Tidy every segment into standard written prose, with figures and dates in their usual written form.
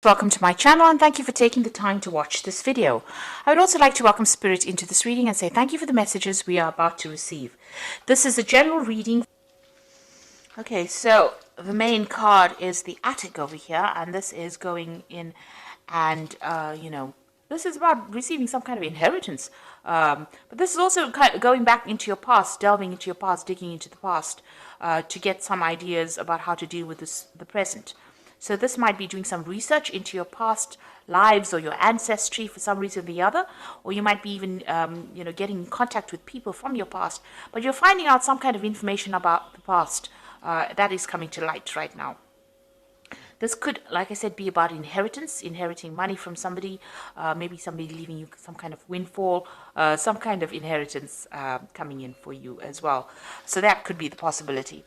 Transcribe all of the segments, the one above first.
Welcome to my channel and thank you for taking the time to watch this video. I would also like to welcome Spirit into this reading and say thank you for the messages we are about to receive. This is a general reading. Okay, so the main card is the attic over here, and this is going in and, this is about receiving some kind of inheritance. But this is also kind of going back into your past, delving into your past, digging into the past to get some ideas about how to deal with the present. So this might be doing some research into your past lives or your ancestry for some reason or the other, or you might be even, getting in contact with people from your past, but you're finding out some kind of information about the past that is coming to light right now. This could, like I said, be about inheritance, inheriting money from somebody, maybe somebody leaving you some kind of windfall, some kind of inheritance coming in for you as well. So that could be the possibility.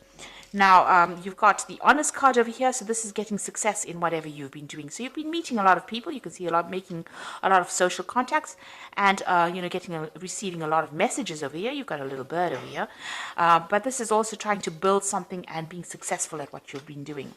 Now, you've got the honest card over here, so this is getting success in whatever you've been doing. So you've been meeting a lot of people, you can see making a lot of social contacts, and, receiving a lot of messages over here. You've got a little bird over here. But this is also trying to build something and being successful at what you've been doing.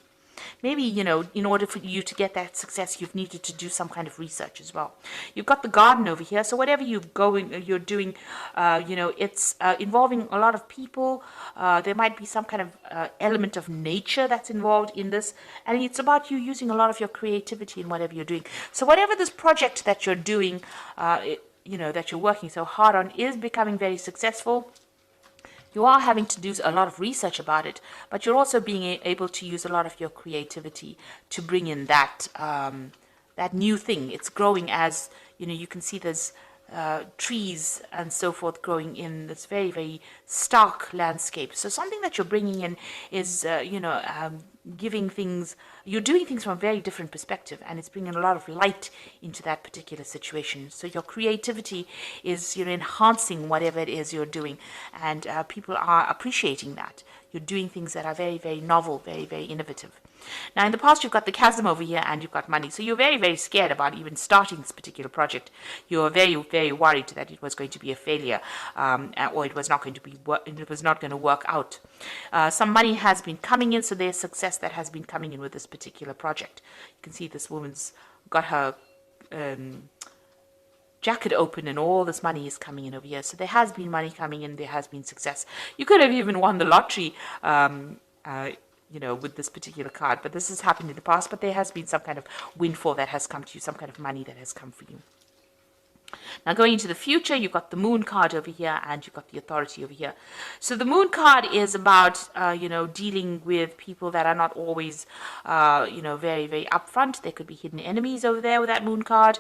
Maybe, in order for you to get that success, you've needed to do some kind of research as well. You've got the garden over here. So whatever you're doing, it's involving a lot of people. There might be some kind of element of nature that's involved in this. And it's about you using a lot of your creativity in whatever you're doing. So whatever this project that you're doing, that you're working so hard on is becoming very successful. You are having to do a lot of research about it, but you're also being able to use a lot of your creativity to bring in that new thing. It's growing as, you can see there's trees and so forth growing in this very, very stark landscape. So something that you're bringing in is, giving things, you're doing things from a very different perspective, and it's bringing a lot of light into that particular situation. So your creativity is, enhancing whatever it is you're doing, and people are appreciating that. You're doing things that are very, very novel, very, very innovative. Now, in the past, you've got the chasm over here and you've got money. So you're very, very scared about even starting this particular project. You're very, very worried that it was going to be a failure, or it was not going to work out. Some money has been coming in, so there's success that has been coming in with this particular project. You can see this woman's got her jacket open and all this money is coming in over here. So there has been money coming in, there has been success. You could have even won the lottery, with this particular card, but this has happened in the past, but there has been some kind of windfall that has come to you, some kind of money that has come for you. Now, going into the future, you've got the moon card over here and you've got the authority over here. So the moon card is about, dealing with people that are not always, very, very upfront. There could be hidden enemies over there with that moon card,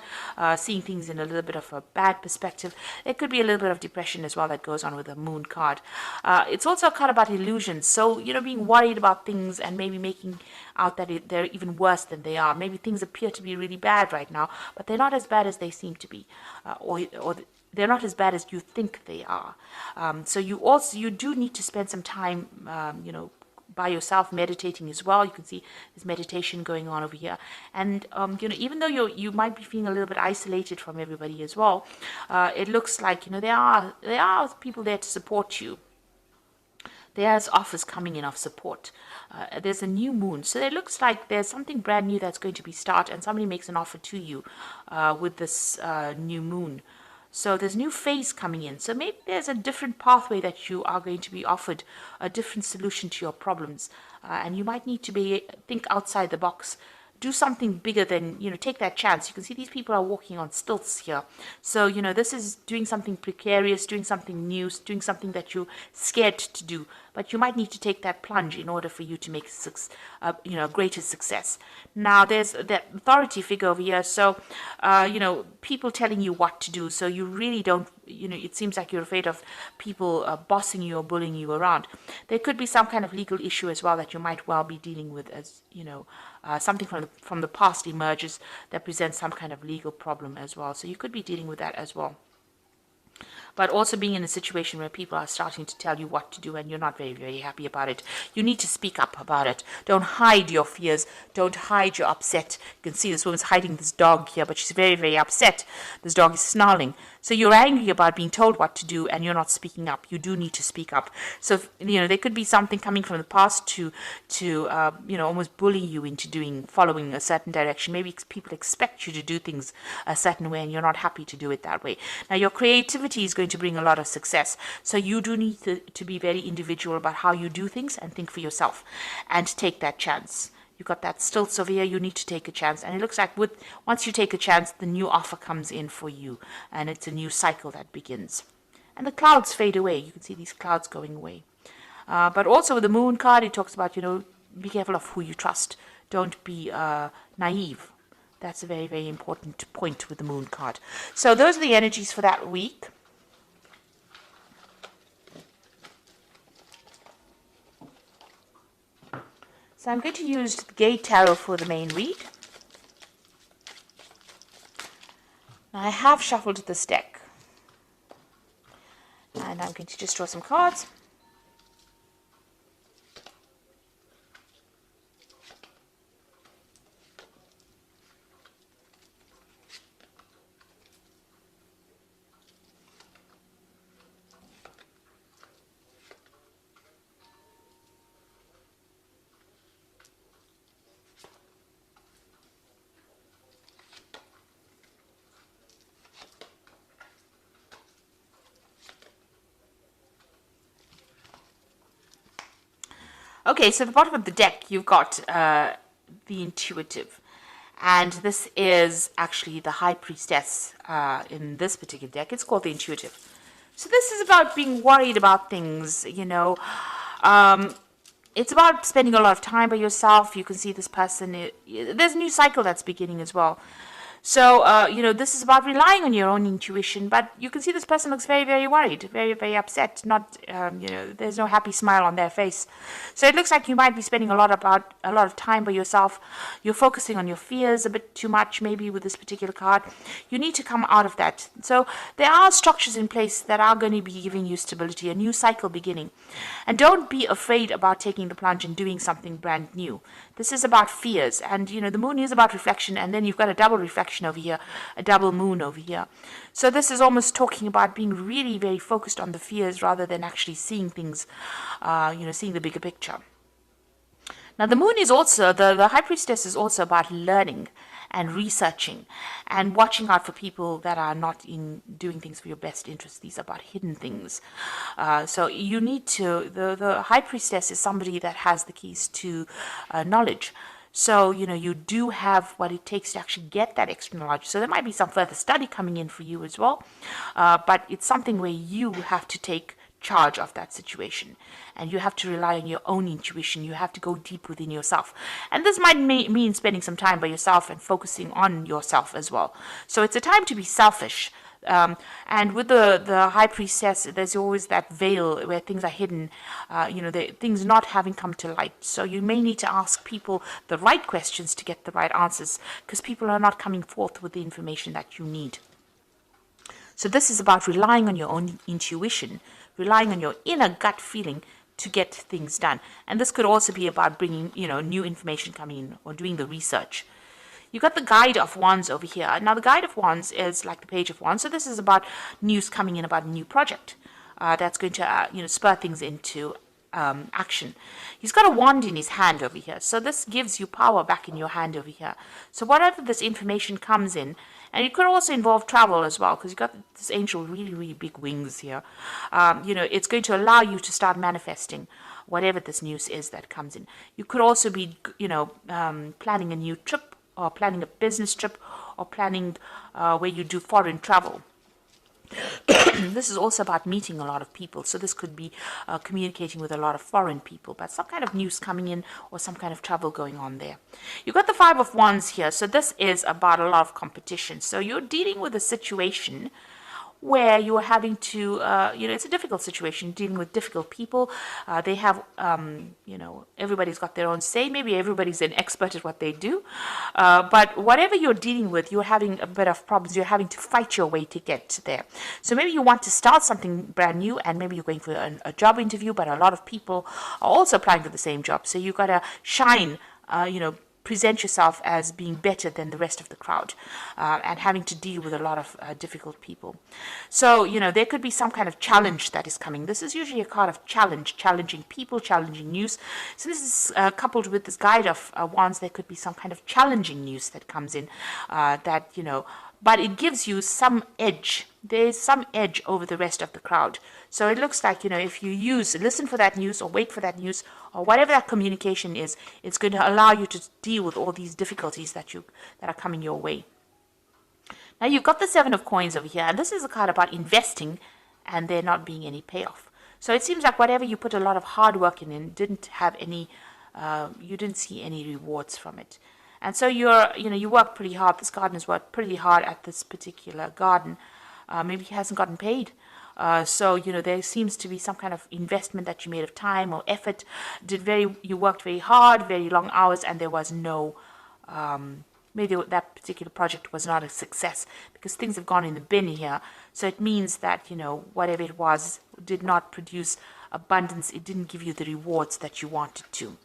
seeing things in a little bit of a bad perspective. There could be a little bit of depression as well that goes on with the moon card. It's also a card about illusions. So, being worried about things and maybe making out that they're even worse than they are. Maybe things appear to be really bad right now, but they're not as bad as they seem to be. Or they're not as bad as you think they are. So you do need to spend some time, by yourself meditating as well. You can see there's meditation going on over here. And, even though you might be feeling a little bit isolated from everybody as well, it looks like, there are people there to support you. There's offers coming in of support. There's a new moon. So it looks like there's something brand new that's going to be started, and somebody makes an offer to you with this new moon. So there's a new phase coming in. So maybe there's a different pathway that you are going to be offered, a different solution to your problems. And you might need to think outside the box. Do something bigger than, take that chance. You can see these people are walking on stilts here. So, this is doing something precarious, doing something new, doing something that you're scared to do. But you might need to take that plunge in order for you to make greater success. Now, there's that authority figure over here. So, people telling you what to do. So you really don't, it seems like you're afraid of people bossing you or bullying you around. There could be some kind of legal issue as well that you might well be dealing with, as, something from the past emerges that presents some kind of legal problem as well. So you could be dealing with that as well. But also being in a situation where people are starting to tell you what to do and you're not very, very happy about it. You need to speak up about it. Don't hide your fears. Don't hide your upset. You can see this woman's hiding this dog here, but she's very, very upset. This dog is snarling. So you're angry about being told what to do and you're not speaking up. You do need to speak up. So, there could be something coming from the past to almost bully you into following a certain direction. Maybe people expect you to do things a certain way and you're not happy to do it that way. Now, your creativity is going to bring a lot of success. So you do need to be very individual about how you do things and think for yourself and take that chance. You've got that stilts over here, you need to take a chance. And it looks like once you take a chance, the new offer comes in for you. And it's a new cycle that begins. And the clouds fade away. You can see these clouds going away. But also with the moon card, it talks about, be careful of who you trust. Don't be naive. That's a very, very important point with the moon card. So those are the energies for that week. So I'm going to use the Gate Tarot for the main read. Now I have shuffled this deck. And I'm going to just draw some cards. Okay, so at the bottom of the deck, you've got the Intuitive. And this is actually the High Priestess in this particular deck. It's called the Intuitive. So this is about being worried about things, it's about spending a lot of time by yourself. You can see this person, there's a new cycle that's beginning as well. So, this is about relying on your own intuition, but you can see this person looks very, very worried, very, very upset. Not, there's no happy smile on their face. So it looks like you might be spending a lot of time by yourself. You're focusing on your fears a bit too much, maybe with this particular card. You need to come out of that. So there are structures in place that are going to be giving you stability, a new cycle beginning. And don't be afraid about taking the plunge and doing something brand new. This is about fears, and the moon is about reflection, and then you've got a double reflection over here, a double moon over here. So this is almost talking about being really very focused on the fears rather than actually seeing things, seeing the bigger picture. Now the moon is also, the High Priestess is also about learning and researching and watching out for people that are not in doing things for your best interest. These are about hidden things. So you need to, the High Priestess is somebody that has the keys to knowledge. So, you do have what it takes to actually get that extra knowledge. So there might be some further study coming in for you as well. But it's something where you have to take charge of that situation, and you have to rely on your own intuition. You have to go deep within yourself, and this might mean spending some time by yourself and focusing on yourself as well. So it's a time to be selfish, and with the High Priestess, there's always that veil where things are hidden, things not having come to light. So you may need to ask people the right questions to get the right answers, because people are not coming forth with the information that you need. So this is about relying on your own intuition, relying on your inner gut feeling to get things done. And this could also be about bringing, new information coming in or doing the research. You've got the Guide of Wands over here. Now, the Guide of Wands is like the Page of Wands. So this is about news coming in about a new project that's going to, spur things into action. He's got a wand in his hand over here. So this gives you power back in your hand over here. So whatever this information comes in, and it could also involve travel as well, because you've got this angel really, really big wings here. It's going to allow you to start manifesting whatever this news is that comes in. You could also be, planning a new trip, or planning a business trip, or planning where you do foreign travel. This is also about meeting a lot of people. So this could be communicating with a lot of foreign people, but some kind of news coming in or some kind of travel going on there. You've got the Five of Wands here. So this is about a lot of competition. So you're dealing with a situation where you're having to, it's a difficult situation, dealing with difficult people. They have, everybody's got their own say. Maybe everybody's an expert at what they do. But whatever you're dealing with, you're having a bit of problems. You're having to fight your way to get there. So maybe you want to start something brand new, and maybe you're going for a job interview, but a lot of people are also applying for the same job. So you've got to shine, present yourself as being better than the rest of the crowd, and having to deal with a lot of difficult people. So, there could be some kind of challenge that is coming. This is usually a card of challenge, challenging people, challenging news. So this is coupled with this guide of wands. There could be some kind of challenging news that comes in, but it gives you some edge. There's some edge over the rest of the crowd. So it looks like, if you listen for that news or wait for that news or whatever that communication is, it's going to allow you to deal with all these difficulties that are coming your way. Now you've got the Seven of Coins over here, and this is a card about investing and there not being any payoff. So it seems like whatever you put a lot of hard work in didn't have any, you didn't see any rewards from it. And so you work pretty hard. This gardener's worked pretty hard at this particular garden. Maybe he hasn't gotten paid. So there seems to be some kind of investment that you made of time or effort. You worked very hard, very long hours, and there was no, maybe that particular project was not a success because things have gone in the bin here. So it means that, whatever it was did not produce abundance. It didn't give you the rewards that you wanted to.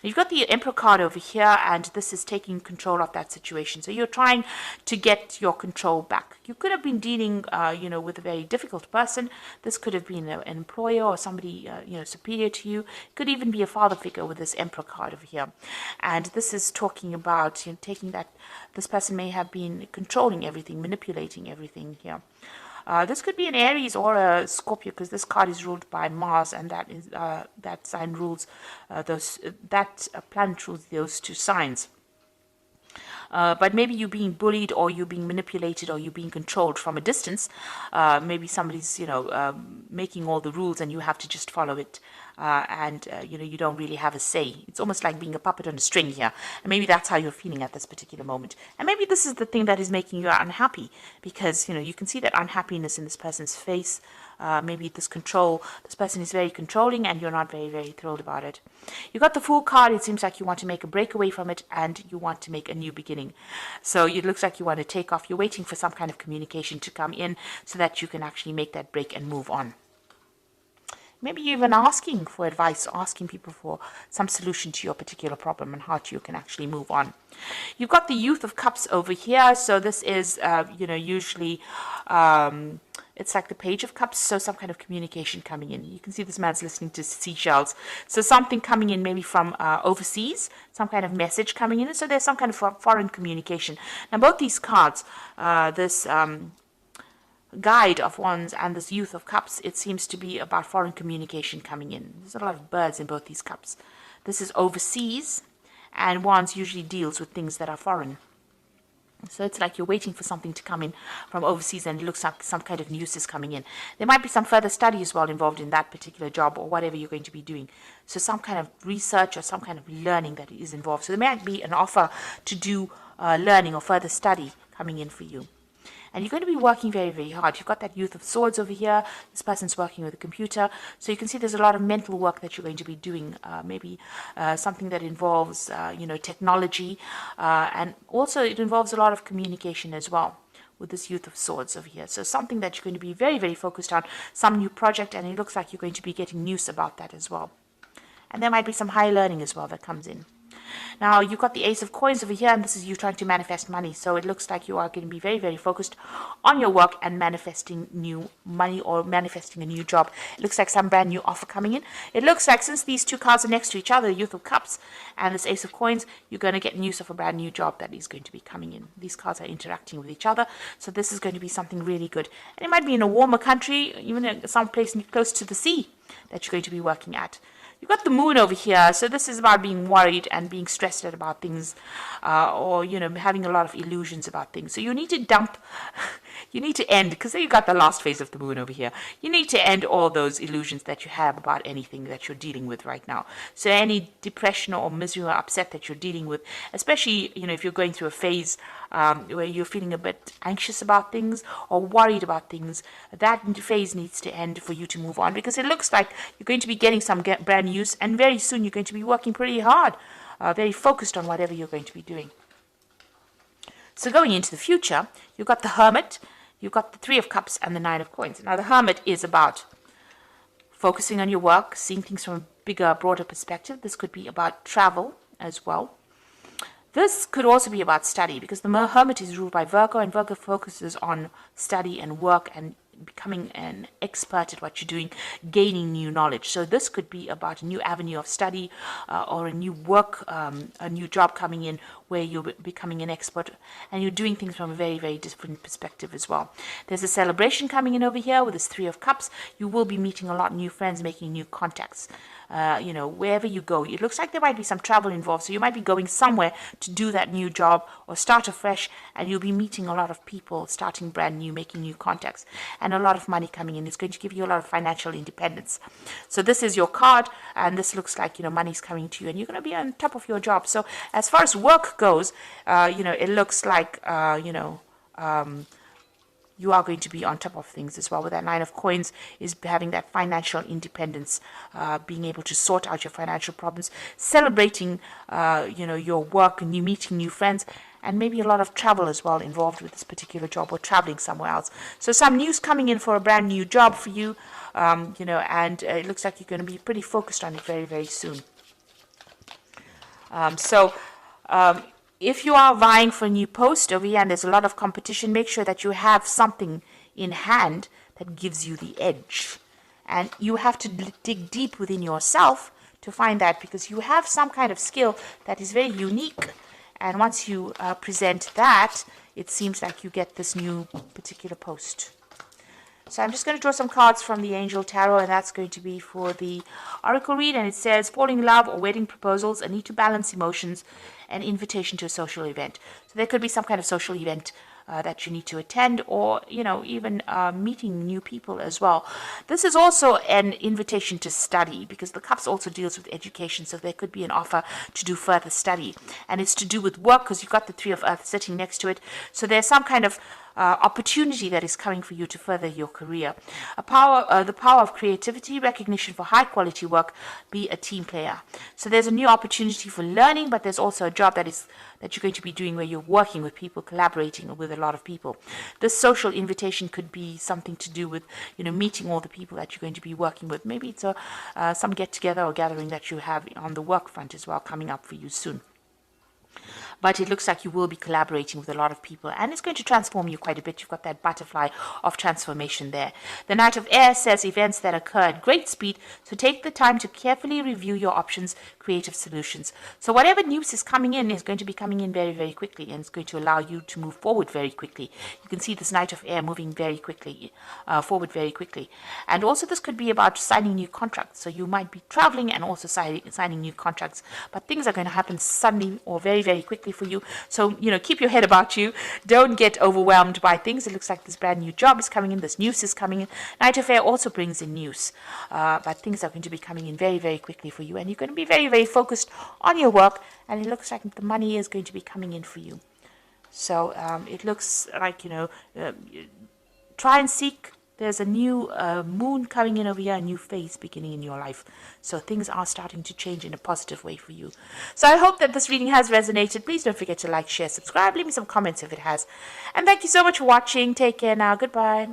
You've got the Emperor card over here, and this is taking control of that situation. So you're trying to get your control back. You could have been dealing, with a very difficult person. This could have been an employer or somebody, superior to you. It could even be a father figure with this Emperor card over here. And this is talking about taking that. This person may have been controlling everything, manipulating everything here. This could be an Aries or a Scorpio, because this card is ruled by Mars, and that sign rules that planet rules those two signs. But maybe you're being bullied, or you're being manipulated, or you're being controlled from a distance. Maybe somebody's making all the rules and you have to just follow it, and you don't really have a say. It's almost like being a puppet on a string here, and maybe that's how you're feeling at this particular moment. And maybe this is the thing that is making you unhappy, because you can see that unhappiness in this person's face. Maybe this person is very controlling, and you're not very, very thrilled about it. You got the Fool card. It seems like you want to make a break away from it, and you want to make a new beginning. So it looks like you want to take off. You're waiting for some kind of communication to come in so that you can actually make that break and move on. Maybe you're even asking for advice, asking people for some solution to your particular problem and how you can actually move on. You've got the Youth of Cups over here. So this is, usually it's like the Page of Cups. So some kind of communication coming in. You can see this man's listening to seashells. So something coming in maybe from overseas, some kind of message coming in. So there's some kind of foreign communication. Now both these cards, this Guide of Wands and this Youth of Cups, it seems to be about foreign communication coming in. There's a lot of birds in both these cups. This is overseas, and Wands usually deals with things that are foreign. So it's like you're waiting for something to come in from overseas, and it looks like some kind of news is coming in. There might be some further study as well involved in that particular job or whatever you're going to be doing. So some kind of research or some kind of learning that is involved. So there might be an offer to do learning or further study coming in for you. And you're going to be working very, very hard. You've got that Youth of Swords over here. This person's working with a computer. So you can see there's a lot of mental work that you're going to be doing. Maybe something that involves, technology. And also it involves a lot of communication as well with this Youth of Swords over here. So something that you're going to be very, very focused on. Some new project, and it looks like you're going to be getting news about that as well. And there might be some high learning as well that comes in. Now, you've got the Ace of Coins over here, and this is you trying to manifest money. So it looks like you are going to be very, very focused on your work and manifesting new money or manifesting a new job. It looks like some brand new offer coming in. It looks like since these two cards are next to each other, Youth of Cups and this Ace of Coins, you're going to get news of a brand new job that is going to be coming in. These cards are interacting with each other. So this is going to be something really good. And it might be in a warmer country, even some place close to the sea that you're going to be working at. You've got the Moon over here, so this is about being worried and being stressed out about things, or, having a lot of illusions about things. So you need to you need to end, because you got the last phase of the Moon over here. You need to end all those illusions that you have about anything that you're dealing with right now. So any depression or misery or upset that you're dealing with, especially, if you're going through a phase where you're feeling a bit anxious about things or worried about things, that phase needs to end for you to move on, because it looks like you're going to be getting some brand news, and very soon you're going to be working pretty hard, very focused on whatever you're going to be doing. So going into the future, you've got the Hermit, you've got the Three of Cups and the Nine of Coins. Now the Hermit is about focusing on your work, seeing things from a bigger, broader perspective. This could be about travel as well. This could also be about study, because the Hermit is ruled by Virgo, and Virgo focuses on study and work and becoming an expert at what you're doing, gaining new knowledge. So this could be about a new avenue of study, or a new work, a new job coming in where you're becoming an expert and you're doing things from a very, very different perspective as well. There's a celebration coming in over here with this Three of Cups. You will be meeting a lot of new friends, making new contacts. Wherever you go, it looks like there might be some travel involved. So you might be going somewhere to do that new job or start afresh, and you'll be meeting a lot of people, starting brand new, making new contacts, and a lot of money coming in. It's going to give you a lot of financial independence. So this is your card, and this looks like, money's coming to you, and you're going to be on top of your job. So as far as work goes, it looks like, you are going to be on top of things as well. With that Nine of Coins is having that financial independence, being able to sort out your financial problems, celebrating, your work, and you meeting new friends, and maybe a lot of travel as well involved with this particular job, or traveling somewhere else. So some news coming in for a brand new job for you, and it looks like you're going to be pretty focused on it very, very soon. If you are vying for a new post over here and there's a lot of competition, make sure that you have something in hand that gives you the edge. And you have to dig deep within yourself to find that, because you have some kind of skill that is very unique. And once you present that, it seems like you get this new particular post. So I'm just going to draw some cards from the Angel Tarot, and that's going to be for the Oracle read. And it says, falling in love or wedding proposals, a need to balance emotions, an invitation to a social event. So there could be some kind of social event that you need to attend, or, even meeting new people as well. This is also an invitation to study, because the Cups also deals with education. So there could be an offer to do further study, and it's to do with work, because you've got the Three of Earth sitting next to it. So there's some kind of opportunity that is coming for you to further your career. The power of creativity, recognition for high quality work, be a team player. So there's a new opportunity for learning, but there's also a job that you're going to be doing where you're working with people, collaborating with a lot of people. This social invitation could be something to do with, meeting all the people that you're going to be working with. Maybe it's some get together or gathering that you have on the work front as well coming up for you soon. But it looks like you will be collaborating with a lot of people, and it's going to transform you quite a bit. You've got that butterfly of transformation there. The Knight of Air says events that occur at great speed, so take the time to carefully review your options, creative solutions. So whatever news is coming in is going to be coming in very, very quickly, and it's going to allow you to move forward very quickly. You can see this Knight of Air moving very quickly, forward very quickly. And also this could be about signing new contracts. So you might be traveling and also signing new contracts, but things are going to happen suddenly or very, very quickly for you. So, keep your head about you. Don't get overwhelmed by things. It looks like this brand new job is coming in. This news is coming in. Knight of Air also brings in news. But things are going to be coming in very, very quickly for you. And you're going to be very, very focused on your work. And it looks like the money is going to be coming in for you. So it looks like, try and seek. There's a new moon coming in over here, a new phase beginning in your life. So things are starting to change in a positive way for you. So I hope that this reading has resonated. Please don't forget to like, share, subscribe. Leave me some comments if it has. And thank you so much for watching. Take care now. Goodbye.